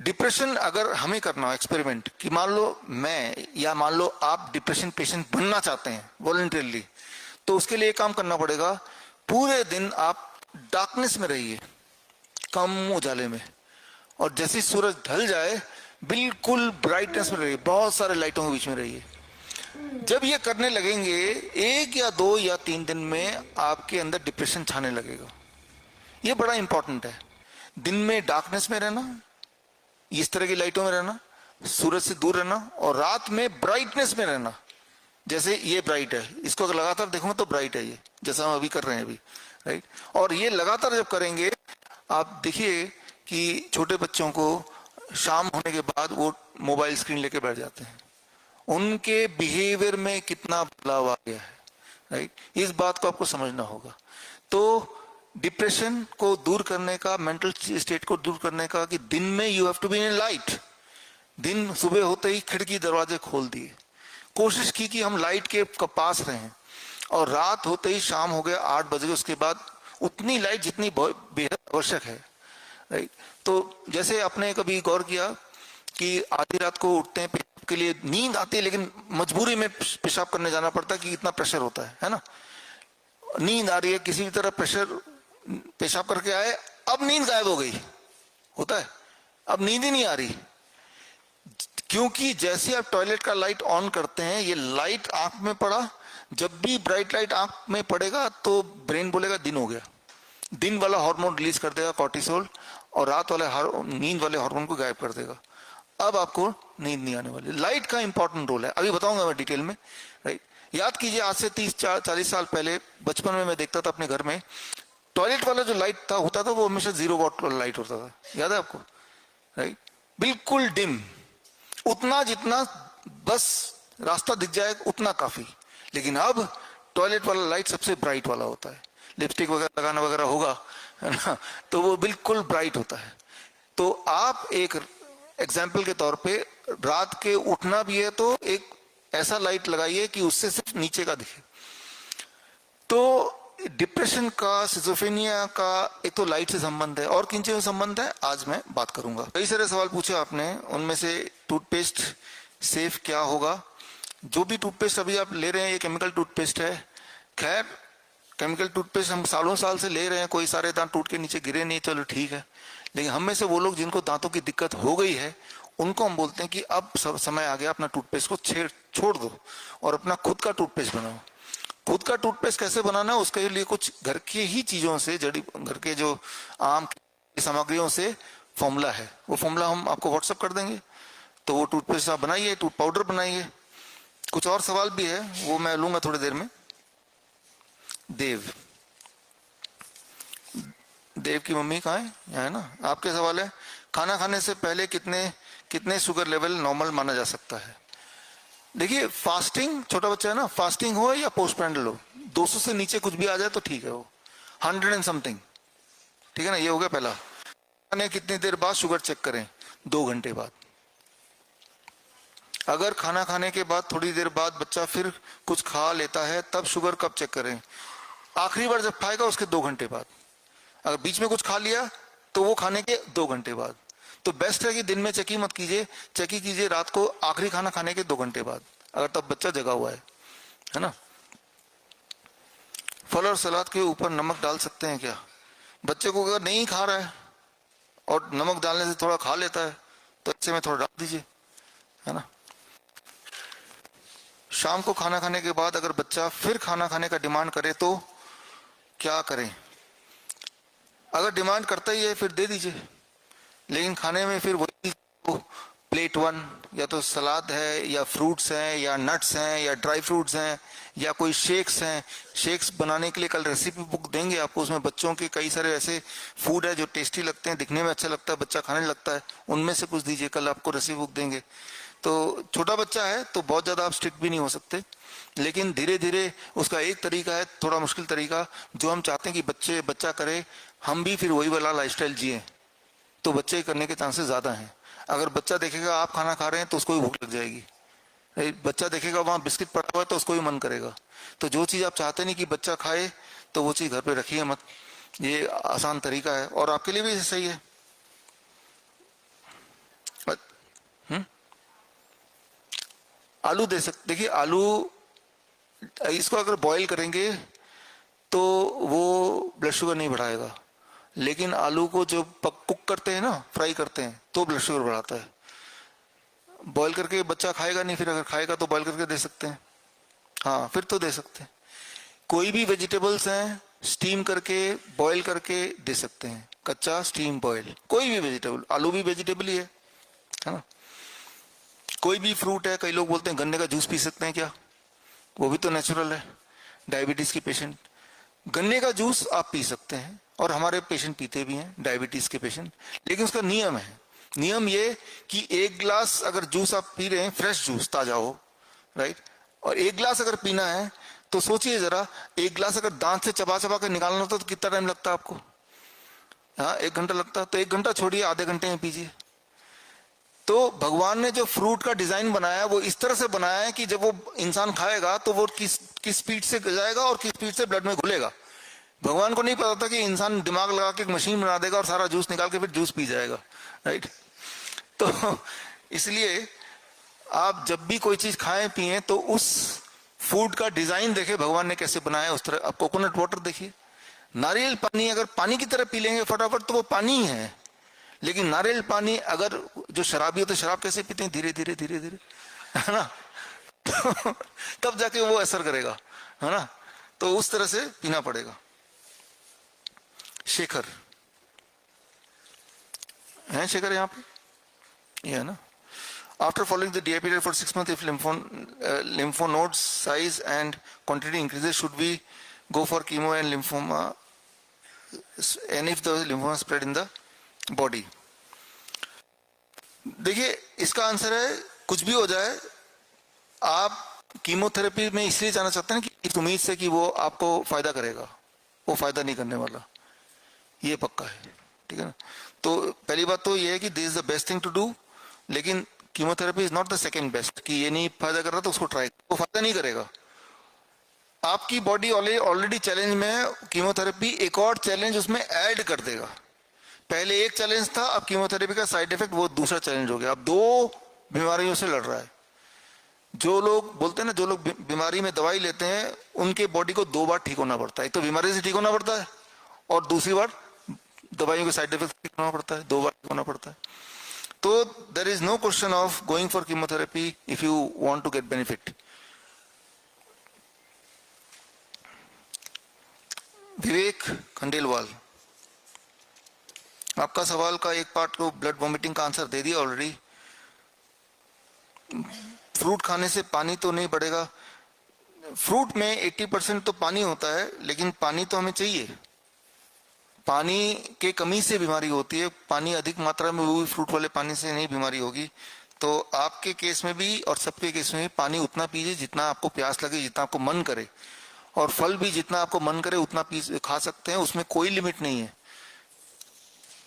Depression अगर हमें करना हो एक्सपेरिमेंट, कि मान लो मैं या मान लो आप डिप्रेशन पेशेंट बनना चाहते हैं वॉलंटियरली, तो उसके लिए काम करना पड़ेगा, पूरे दिन आप डार्कनेस में रहिए, कम उजाले में, और जैसे ही सूरज ढल जाए बिल्कुल ब्राइटनेस में रहिए, बहुत सारे लाइटों के बीच में रहिए। जब ये करने लगेंगे 1 या 2 या 3 दिन में आपके अंदर डिप्रेशन छाने लगेगा। ये बड़ा इंपॉर्टेंट है। दिन में डार्कनेस में रहना, इस तरह की लाइटों में रहना, सूरज से दूर रहना, और रात में ब्राइटनेस में रहना। जैसे ये ब्राइट है, इसको अगर लगातार देखूंगा तो ब्राइट है, ये जैसा हम अभी कर रहे हैं अभी, राइट। और ये लगातार जब करेंगे, आप देखिए कि छोटे बच्चों को शाम होने के बाद वो मोबाइल स्क्रीन लेके बैठ जाते हैं, उनके बिहेवियर में कितना बदलाव आ गया है, राइट। इस बात को आपको समझना होगा। तो डिप्रेशन को दूर करने का, मेंटल स्टेट को दूर करने का, कि दिन में you have to be in light. दिन सुबह होते ही खिड़की दरवाजे खोल दिए, कोशिश की कि हम लाइट के पास रहें, और रात होते ही शाम हो गया 8 बज गए, उसके बाद उतनी लाइट जितनी बेहद आवश्यक है, राइट। तो जैसे आपने कभी गौर किया कि आधी रात को उठते हैं, पेशाब के लिए नींद आती है, लेकिन मजबूरी में पेशाब करने जाना पड़ता है कि इतना प्रेशर होता है ना। नींद आ रही है, किसी भी तरह प्रेशर, पेशाब करके आए, अब नींद गायब हो गई, होता है, अब नींद ही नहीं आ रही। क्योंकि जैसे आप टॉयलेट का लाइट ऑन करते हैं, ये लाइट आंख में पड़ा, जब भी ब्राइट लाइट आंख में पड़ेगा तो ब्रेन बोलेगा दिन हो गया, दिन वाला हार्मोन रिलीज कर देगा कॉर्टिसोल, और रात वाले नींद वाले हार्मोन को गायब कर देगा। अब आपको नींद नहीं आने वाली। लाइट का इंपॉर्टेंट रोल है, अभी बताऊंगा मैं डिटेल में, राइट। याद कीजिए, आज से 30-40 साल पहले बचपन में मैं देखता था अपने घर में, टॉयलेट वाला जो लाइट था होता था वो हमेशा 0 वॉट वाला लाइट होता था, याद है आपको, राइट। बिल्कुल डिम, उतना जितना बस रास्ता दिख जाए उतना काफी। लेकिन अब टॉयलेट वाला लाइट सबसे ब्राइट वाला होता है, लिपस्टिक वगैरह लगाना वगैरह होगा, है ना, तो वो बिल्कुल ब्राइट होता है। तो आप एक एग्जाम्पल के तौर पे, रात के उठना भी है तो एक ऐसा लाइट लगाइए कि उससे सिर्फ नीचे का दिखे। तो डिप्रेशन का, सिजोफ्रेनिया का एक तो लाइट से संबंध है, और किन चीजों से संबंध है आज मैं बात करूंगा। कई सारे सवाल पूछे आपने, उनमें से टूथपेस्ट सेफ क्या होगा। जो भी टूथपेस्ट अभी आप ले रहे हैं ये केमिकल टूथपेस्ट है। खैर, केमिकल टूथपेस्ट हम सालों साल से ले रहे हैं, कोई सारे दांत टूट के नीचे गिरे नहीं, चलो ठीक है। लेकिन हम में से वो लोग जिनको दांतों की दिक्कत हो गई है, उनको हम बोलते हैं कि अब समय आ गया, अपना टूथपेस्ट को छोड़ दो और अपना खुद का टूथपेस्ट बनाओ। खुद का टूथपेस्ट कैसे बनाना है, उसके लिए कुछ घर के ही चीजों से, घर के जो आम सामग्रियों से फॉर्मूला है, वो फॉर्मूला हम आपको व्हाट्सएप कर देंगे। तो वो टूथपेस्ट आप बनाइए, टूथ पाउडर बनाइए। कुछ और सवाल भी है, वो मैं लूंगा थोड़ी देर में। देव की मम्मी कहाँ है? यहाँ है ना। आपके सवाल है, खाना खाने से पहले कितने शुगर लेवल नॉर्मल माना जा सकता है। देखिए, फास्टिंग, छोटा बच्चा है ना, फास्टिंग हो या पोस्टप्रैंडल हो, 200 से नीचे कुछ भी आ जाए तो ठीक है, वो 100 एंड समथिंग, ठीक है ना। ये हो गया पहला। खाने कितनी देर बाद शुगर चेक करें? 2 घंटे बाद। अगर खाना खाने के बाद थोड़ी देर बाद बच्चा फिर कुछ खा लेता है, तब शुगर कब चेक करें? आखिरी बार जब खाएगा उसके 2 घंटे बाद। अगर बीच में कुछ खा लिया तो वो खाने के 2 घंटे बाद। तो बेस्ट है कि दिन में चेक ही मत कीजिए, चेक ही कीजिए रात को आखिरी खाना खाने के 2 घंटे बाद, अगर तब बच्चा जगा हुआ है ना। फल और सलाद के ऊपर नमक डाल सकते हैं क्या? बच्चे को अगर नहीं खा रहा है और नमक डालने से थोड़ा खा लेता है तो ऐसे में थोड़ा डाल दीजिए, है ना। शाम को खाना खाने के बाद अगर बच्चा फिर खाना खाने का डिमांड करे तो क्या करें? अगर डिमांड करता ही है फिर दे दीजिए, लेकिन खाने में फिर वही प्लेट 1 या तो सलाद है या फ्रूट्स हैं या नट्स हैं या ड्राई फ्रूट्स हैं या कोई शेक्स हैं। शेक्स बनाने के लिए कल रेसिपी बुक देंगे आपको, उसमें बच्चों के कई सारे ऐसे फूड है जो टेस्टी लगते हैं, दिखने में अच्छा लगता है, बच्चा खाने लगता है, उनमें से कुछ दीजिए, कल आपको रेसिपी बुक देंगे। तो छोटा बच्चा है तो बहुत ज़्यादा आप स्ट्रिक्ट भी नहीं हो सकते, लेकिन धीरे धीरे उसका एक तरीका है, थोड़ा मुश्किल तरीका, जो हम चाहते हैं कि बच्चा करे, हम भी फिर वही वाला लाइफस्टाइल जिए, तो बच्चे करने के चांसेस ज़्यादा हैं। अगर बच्चा देखेगा आप खाना खा रहे हैं तो उसको भी भूख लग जाएगी, बच्चा देखेगा वहाँ बिस्किट पड़ा हुआ है तो उसको भी मन करेगा। तो जो चीज़ आप चाहते नहीं कि बच्चा खाए तो वो चीज़ घर पे रखिए मत, ये आसान तरीका है और आपके लिए भी सही है। आलू दे सकते, देखिए आलू इसको अगर बॉईल करेंगे तो वो ब्लड शुगर नहीं बढ़ाएगा, लेकिन आलू को जो कुक करते हैं ना, फ्राई करते हैं, तो ब्लड शुगर बढ़ाता है। बॉईल करके बच्चा खाएगा नहीं, फिर अगर खाएगा तो बॉईल करके दे सकते हैं, हाँ फिर तो दे सकते हैं। कोई भी वेजिटेबल्स हैं स्टीम करके बॉईल करके दे सकते हैं, कच्चा स्टीम बॉईल, कोई भी वेजिटेबल, आलू भी वेजिटेबल ही है ना। कोई भी फ्रूट है, कई लोग बोलते हैं गन्ने का जूस पी सकते हैं क्या, वो भी तो नेचुरल है। डायबिटीज के पेशेंट गन्ने का जूस आप पी सकते हैं, और हमारे पेशेंट पीते भी हैं डायबिटीज के पेशेंट, लेकिन उसका नियम है। नियम ये कि 1 गिलास अगर जूस आप पी रहे हैं, फ्रेश जूस ताजा हो, राइट, और 1 गिलास अगर पीना है तो सोचिए जरा, 1 गिलास अगर दांत से चबा चबा कर निकालना होता तो कितना टाइम लगता है आपको, हाँ 1 घंटा लगता, तो 1 घंटा छोड़िए, आधे घंटे में पीजिए। तो भगवान ने जो फ्रूट का डिजाइन बनाया वो इस तरह से बनाया है कि जब वो इंसान खाएगा तो वो किस स्पीड से जाएगा और किस स्पीड से ब्लड में घुलेगा। भगवान को नहीं पता था कि इंसान दिमाग लगा के एक मशीन बना देगा और सारा जूस निकाल के फिर जूस पी जाएगा, राइट। तो इसलिए आप जब भी कोई चीज खाएं पिए तो उस फूड का डिजाइन देखे भगवान ने कैसे बनाया, उस तरह। आप कोकोनट वाटर देखिए, नारियल पानी अगर पानी की तरह पी लेंगे फटाफट तो वो पानी ही है, लेकिन नारियल पानी अगर, जो शराबी होते शराब कैसे पीते हैं, धीरे धीरे धीरे धीरे, है ना, तो तब जाके वो असर करेगा, है ना, तो उस तरह से पीना पड़ेगा। शेखर है, शेखर यहाँ पे ये है ना। After following the DI period for 6 months, if lymph node size and quantity increases, should we go for chemo and lymphoma, and if the lymphoma spread in the body? देखिए इसका आंसर है कुछ भी हो जाए, आप कीमोथेरेपी में इसलिए जाना चाहते हैं कि इस उम्मीद से कि वो आपको फायदा करेगा, वो फायदा नहीं करने वाला, ये पक्का है, ठीक है ना। तो पहली बात तो ये है कि this is the best thing to do, लेकिन chemotherapy is not the second best, कि ये नहीं फायदा कर रहा तो उसको ट्राई, वो फायदा नहीं करेगा। आपकी बॉडी ऑलरेडी चैलेंज में है, कीमोथेरेपी एक और चैलेंज उसमें ऐड कर देगा। पहले एक चैलेंज था, अब कीमोथेरेपी का साइड इफेक्ट वो दूसरा चैलेंज हो गया, अब 2 बीमारियों से लड़ रहा है। जो लोग बोलते हैं ना, जो लोग बीमारी में दवाई लेते हैं उनके बॉडी को 2 बार ठीक होना पड़ता है, एक तो बीमारी से ठीक होना पड़ता है और दूसरी बार दवाइयों के साइड इफेक्ट ठीक होना पड़ता है, 2 बार ठीक होना पड़ता है। तो there is no question of going for chemotherapy if you want to get benefit. Vivek Khandelwal, आपका सवाल का एक पार्ट को ब्लड वॉमिटिंग का आंसर दे दिया ऑलरेडी। फ्रूट खाने से पानी तो नहीं बढ़ेगा, फ्रूट में 80% तो पानी होता है, लेकिन पानी तो हमें चाहिए, पानी के कमी से बीमारी होती है, पानी अधिक मात्रा में वो भी फ्रूट वाले पानी से नहीं बीमारी होगी। तो आपके केस में भी और सबके केस में भी पानी उतना पीजिए जितना आपको प्यास लगे, जितना आपको मन करे, और फल भी जितना आपको मन करे उतना खा सकते हैं, उसमें कोई लिमिट नहीं है।